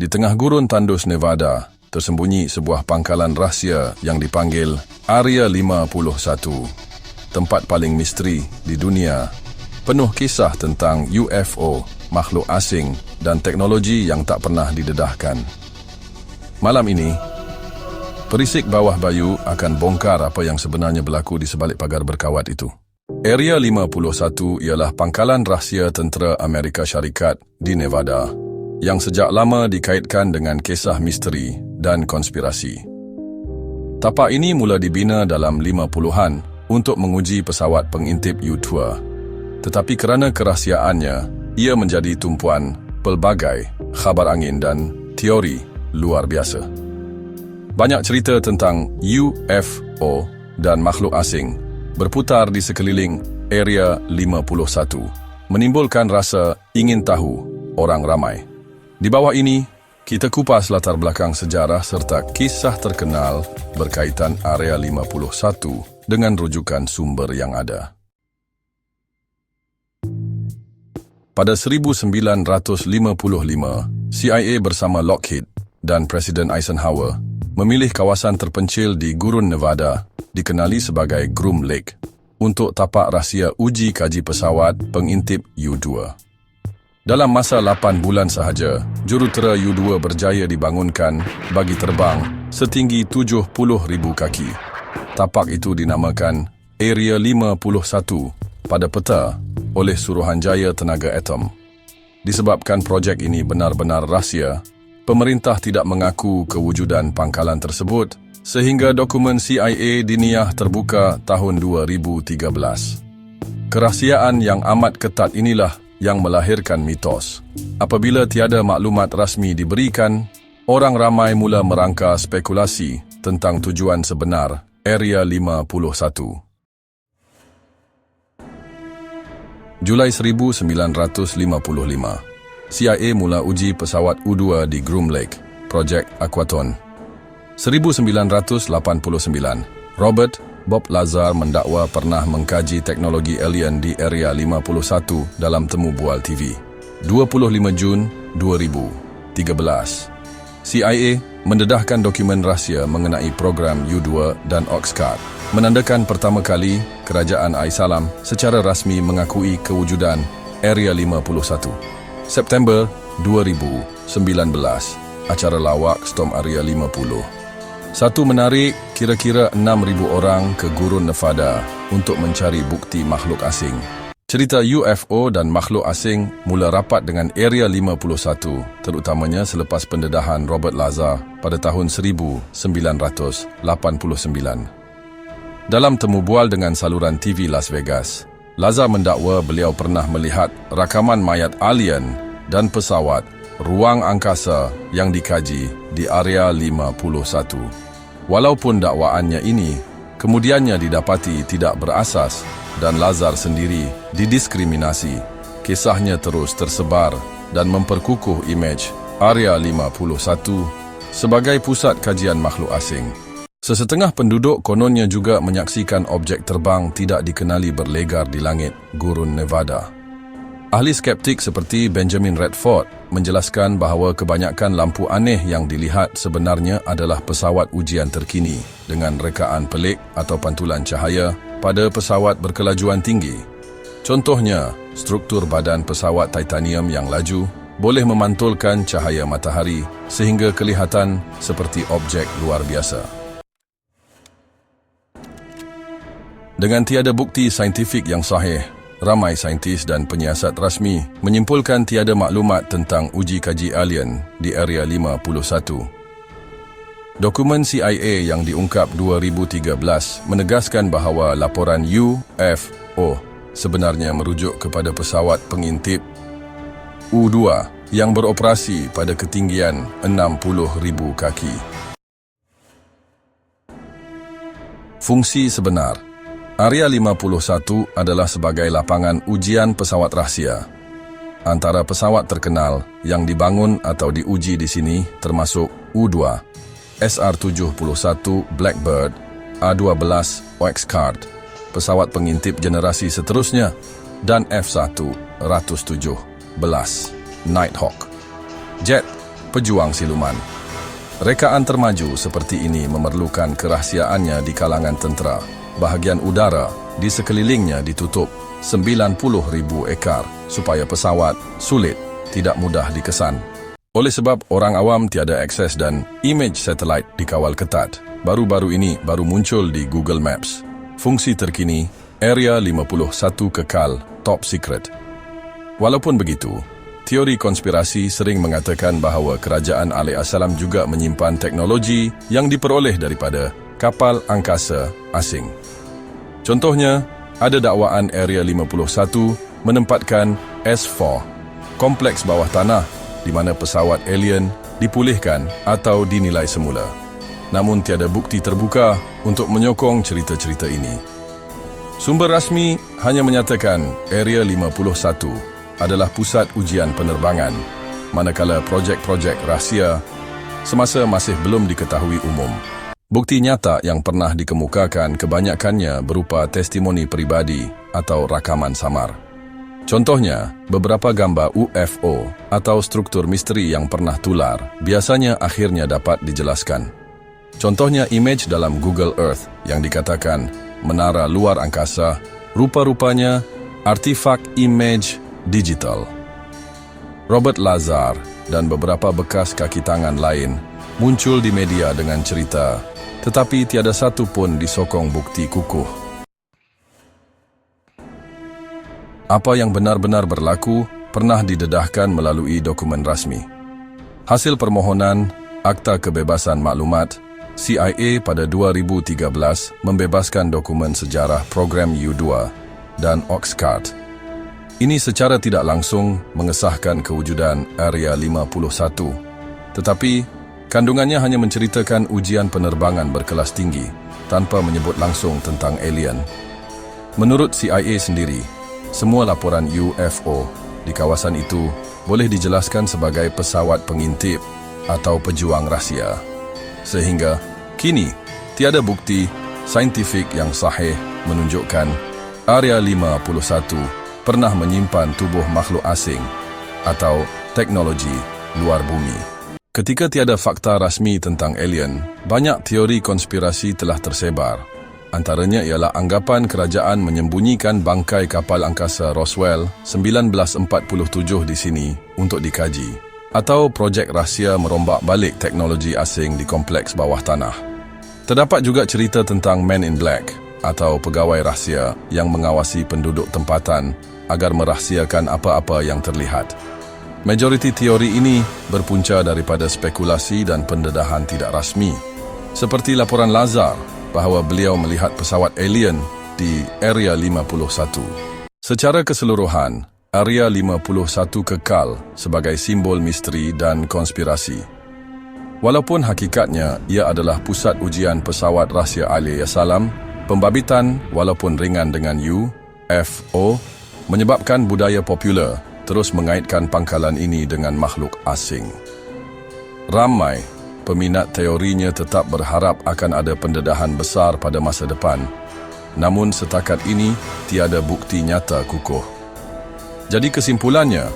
Di tengah gurun tandus Nevada, tersembunyi sebuah pangkalan rahsia yang dipanggil Area 51. Tempat paling misteri di dunia, penuh kisah tentang UFO, makhluk asing dan teknologi yang tak pernah didedahkan. Malam ini, perisik bawah bayu akan bongkar apa yang sebenarnya berlaku di sebalik pagar berkawat itu. Area 51 ialah pangkalan rahsia tentera Amerika Syarikat di Nevada yang sejak lama dikaitkan dengan kisah misteri dan konspirasi. Tapak ini mula dibina dalam 50-an untuk menguji pesawat pengintip U-2. Tetapi kerana kerahsiaannya, ia menjadi tumpuan pelbagai khabar angin dan teori luar biasa. Banyak cerita tentang UFO dan makhluk asing berputar di sekeliling Area 51, menimbulkan rasa ingin tahu orang ramai. Di bawah ini, kita kupas latar belakang sejarah serta kisah terkenal berkaitan Area 51 dengan rujukan sumber yang ada. Pada 1955, CIA bersama Lockheed dan Presiden Eisenhower memilih kawasan terpencil di gurun Nevada dikenali sebagai Groom Lake untuk tapak rahsia uji kaji pesawat pengintip U-2. Dalam masa 8 bulan sahaja, jurutera U-2 berjaya dibangunkan bagi terbang setinggi 70,000 kaki. Tapak itu dinamakan Area 51 pada peta oleh Suruhanjaya Tenaga Atom. Disebabkan projek ini benar-benar rahsia, pemerintah tidak mengaku kewujudan pangkalan tersebut sehingga dokumen CIA diniah terbuka tahun 2013. Kerahsiaan yang amat ketat inilah yang melahirkan mitos. Apabila tiada maklumat rasmi diberikan, orang ramai mula merangka spekulasi tentang tujuan sebenar Area 51. Julai 1955, CIA mula uji pesawat U-2 di Groom Lake, Projek Aquaton. 1989, Robert Bob Lazar mendakwa pernah mengkaji teknologi alien di Area 51 dalam temu bual TV. 25 Jun 2013, CIA mendedahkan dokumen rahsia mengenai program U-2 dan Oxcart, menandakan pertama kali Kerajaan Aisalam secara rasmi mengakui kewujudan Area 51. September 2019, acara lawak Storm Area 50. Satu menarik kira-kira 6,000 orang ke gurun Nevada untuk mencari bukti makhluk asing. Cerita UFO dan makhluk asing mula rapat dengan Area 51, terutamanya selepas pendedahan Robert Lazar pada tahun 1989. Dalam temu bual dengan saluran TV Las Vegas, Lazar mendakwa beliau pernah melihat rakaman mayat alien dan pesawat ruang angkasa yang dikaji di Area 51. Walaupun dakwaannya ini kemudiannya didapati tidak berasas dan Lazar sendiri didiskriminasi, kisahnya terus tersebar dan memperkukuh imej Area 51 sebagai pusat kajian makhluk asing. Sesetengah penduduk kononnya juga menyaksikan objek terbang tidak dikenali berlegar di langit gurun Nevada. Ahli skeptik seperti Benjamin Redford menjelaskan bahawa kebanyakan lampu aneh yang dilihat sebenarnya adalah pesawat ujian terkini dengan rekaan pelik atau pantulan cahaya pada pesawat berkelajuan tinggi. Contohnya, struktur badan pesawat titanium yang laju boleh memantulkan cahaya matahari sehingga kelihatan seperti objek luar biasa. Dengan tiada bukti saintifik yang sahih, ramai saintis dan penyiasat rasmi menyimpulkan tiada maklumat tentang uji kaji alien di Area 51. Dokumen CIA yang diungkap 2013 menegaskan bahawa laporan UFO sebenarnya merujuk kepada pesawat pengintip U-2 yang beroperasi pada ketinggian 60,000 kaki. Fungsi sebenar Area 51 adalah sebagai lapangan ujian pesawat rahsia. Antara pesawat terkenal yang dibangun atau diuji di sini termasuk U-2, SR-71 Blackbird, A-12 Oxcart, pesawat pengintip generasi seterusnya, dan F-1-117 Nighthawk. Jet pejuang siluman. Rekaan termaju seperti ini memerlukan kerahsiaannya di kalangan tentera. Bahagian udara di sekelilingnya ditutup 90,000 ekar supaya pesawat sulit, tidak mudah dikesan. Oleh sebab orang awam tiada akses dan imej satelit dikawal ketat. Baru-baru ini baru muncul di Google Maps. Fungsi terkini, Area 51 kekal top secret. Walaupun begitu, teori konspirasi sering mengatakan bahawa kerajaan alaihissalam juga menyimpan teknologi yang diperoleh daripada kapal angkasa asing. Contohnya, ada dakwaan Area 51 menempatkan S4, kompleks bawah tanah di mana pesawat alien dipulihkan atau dinilai semula. Namun tiada bukti terbuka untuk menyokong cerita-cerita ini. Sumber rasmi hanya menyatakan Area 51 adalah pusat ujian penerbangan, manakala projek-projek rahsia semasa masih belum diketahui umum. Bukti nyata yang pernah dikemukakan kebanyakannya berupa testimoni peribadi atau rakaman samar. Contohnya, beberapa gambar UFO atau struktur misteri yang pernah tular biasanya akhirnya dapat dijelaskan. Contohnya imej dalam Google Earth yang dikatakan menara luar angkasa, rupa-rupanya artifak imej digital. Robert Lazar dan beberapa bekas kaki tangan lain muncul di media dengan cerita, tetapi tiada satu pun disokong bukti kukuh. Apa yang benar-benar berlaku pernah didedahkan melalui dokumen rasmi. Hasil permohonan Akta Kebebasan Maklumat, CIA pada 2013 membebaskan dokumen sejarah program U-2 dan Oxcart. Ini secara tidak langsung mengesahkan kewujudan Area 51, tetapi kandungannya hanya menceritakan ujian penerbangan berkelas tinggi tanpa menyebut langsung tentang alien. Menurut CIA sendiri, semua laporan UFO di kawasan itu boleh dijelaskan sebagai pesawat pengintip atau pejuang rahsia. Sehingga kini tiada bukti saintifik yang sahih menunjukkan Area 51 pernah menyimpan tubuh makhluk asing atau teknologi luar bumi. Ketika tiada fakta rasmi tentang alien, banyak teori konspirasi telah tersebar. Antaranya ialah anggapan kerajaan menyembunyikan bangkai kapal angkasa Roswell 1947 di sini untuk dikaji, atau projek rahsia merombak balik teknologi asing di kompleks bawah tanah. Terdapat juga cerita tentang Men in Black atau pegawai rahsia yang mengawasi penduduk tempatan agar merahsiakan apa-apa yang terlihat. Majoriti teori ini berpunca daripada spekulasi dan pendedahan tidak rasmi, seperti laporan Lazar bahawa beliau melihat pesawat alien di Area 51. Secara keseluruhan, Area 51 kekal sebagai simbol misteri dan konspirasi. Walaupun hakikatnya ia adalah pusat ujian pesawat rahsia alaihissalam, pembabitan walaupun ringan dengan UFO menyebabkan budaya popular terus mengaitkan pangkalan ini dengan makhluk asing. Ramai peminat teorinya tetap berharap akan ada pendedahan besar pada masa depan. Namun setakat ini tiada bukti nyata kukuh. Jadi kesimpulannya,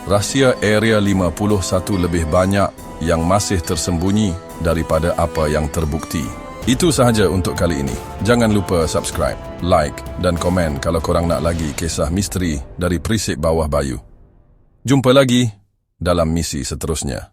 rahsia Area 51 lebih banyak yang masih tersembunyi daripada apa yang terbukti. Itu sahaja untuk kali ini. Jangan lupa subscribe, like dan komen kalau korang nak lagi kisah misteri dari Perisik Bawah Bayu. Jumpa lagi dalam misi seterusnya.